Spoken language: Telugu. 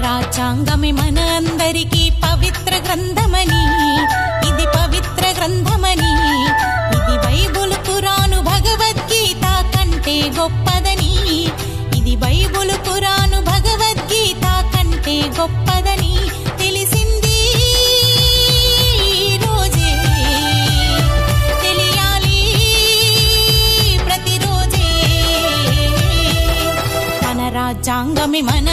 రాజ్యాంగమే మన అందరికీ పవిత్ర గ్రంథమని, ఇది పవిత్ర గ్రంథమని, ఇది బైబుల్ ఖురాను భగవద్గీత కంటే గొప్పదని, ఇది బైబుల్ ఖురాను భగవద్గీత కంటే గొప్పదని తెలిసింది రోజే, తెలియాలి ప్రతిరోజే. మన రాజ్యాంగమే మన